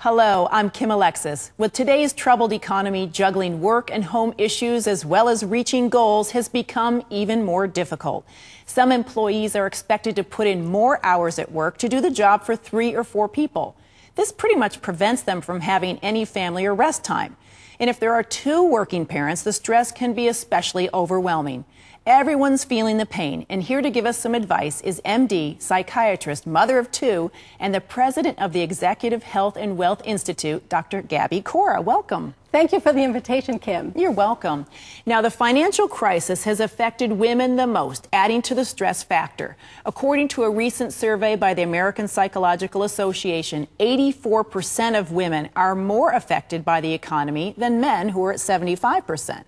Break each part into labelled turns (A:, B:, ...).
A: Hello, I'm Kim Alexis. With today's troubled economy, juggling work and home issues as well as reaching goals has become even more difficult. Some employees are expected to put in more hours at work to do the job for 3 or 4 people. This pretty much prevents them from having any family or rest time. And if there are 2 working parents, the stress can be especially overwhelming. Everyone's feeling the pain, and here to give us some advice is MD, psychiatrist, mother of 2, and the president of the Executive Health and Wealth Institute, Dr. Gaby Cora. Welcome.
B: Thank you for the invitation, Kim.
A: You're welcome. Now, the financial crisis has affected women the most, adding to the stress factor. According to a recent survey by the American Psychological Association, 84% of women are more affected by the economy than men, who are at 75%.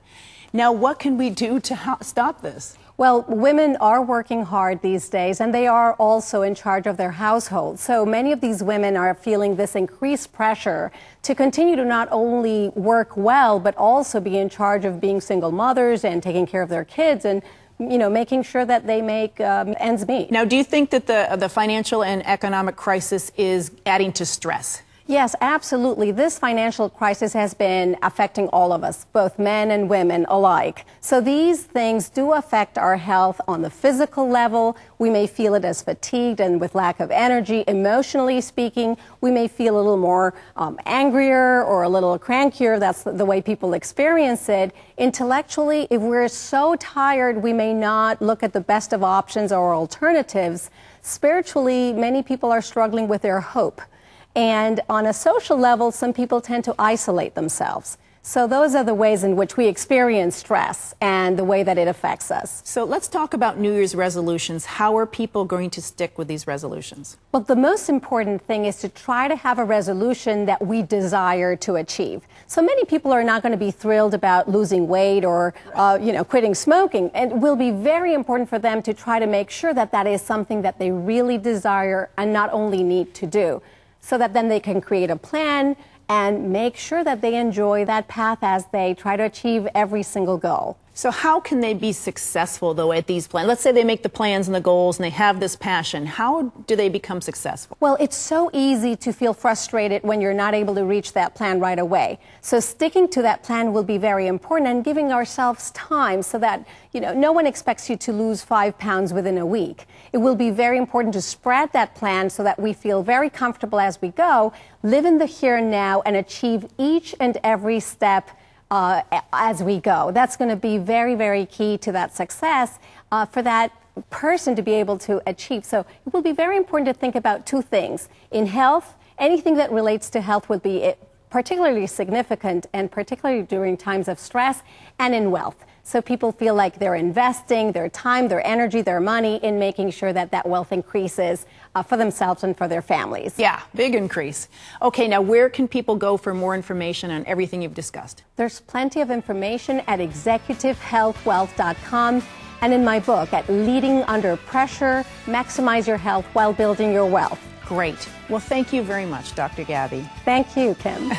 A: Now, what can we do to stop this?
B: Well, women are working hard these days, and they are also in charge of their households. So many of these women are feeling this increased pressure to continue to not only work well, but also be in charge of being single mothers and taking care of their kids and, you know, making sure that they make ends meet.
A: Now, do you think that the financial and economic crisis is adding to stress?
B: Yes, absolutely. This financial crisis has been affecting all of us, both men and women alike. So these things do affect our health on the physical level. We may feel it as fatigued and with lack of energy. Emotionally speaking, we may feel a little more angrier or a little crankier. That's the way people experience it. Intellectually, if we're so tired, we may not look at the best of options or alternatives. Spiritually, many people are struggling with their hope. And on a social level, some people tend to isolate themselves. So those are the ways in which we experience stress and the way that it affects us.
A: So let's talk about New Year's resolutions. How are people going to stick with these resolutions?
B: Well, the most important thing is to try to have a resolution that we desire to achieve. So many people are not going to be thrilled about losing weight or, quitting smoking. And it will be very important for them to try to make sure that that is something that they really desire and not only need to do, so that then they can create a plan and make sure that they enjoy that path as they try to achieve every single goal.
A: So how can they be successful, though, at these plans? Let's say they make the plans and the goals and they have this passion. How do they become successful?
B: Well, it's so easy to feel frustrated when you're not able to reach that plan right away. So sticking to that plan will be very important, and giving ourselves time so that, no one expects you to lose 5 pounds within a week. It will be very important to spread that plan so that we feel very comfortable as we go, live in the here and now, and achieve each and every step as we go. That's going to be very, very key to that success for that person to be able to achieve. So it will be very important to think about 2 things. In health, anything that relates to health would be particularly significant, and particularly during times of stress, and in wealth. So people feel like they're investing their time, their energy, their money in making sure that that wealth increases for themselves and for their families.
A: Yeah, big increase. Okay, now where can people go for more information on everything you've discussed?
B: There's plenty of information at executivehealthwealth.com and in my book at Leading Under Pressure, Maximize Your Health While Building Your Wealth.
A: Great. Well, thank you very much, Dr. Gaby.
B: Thank you, Kim.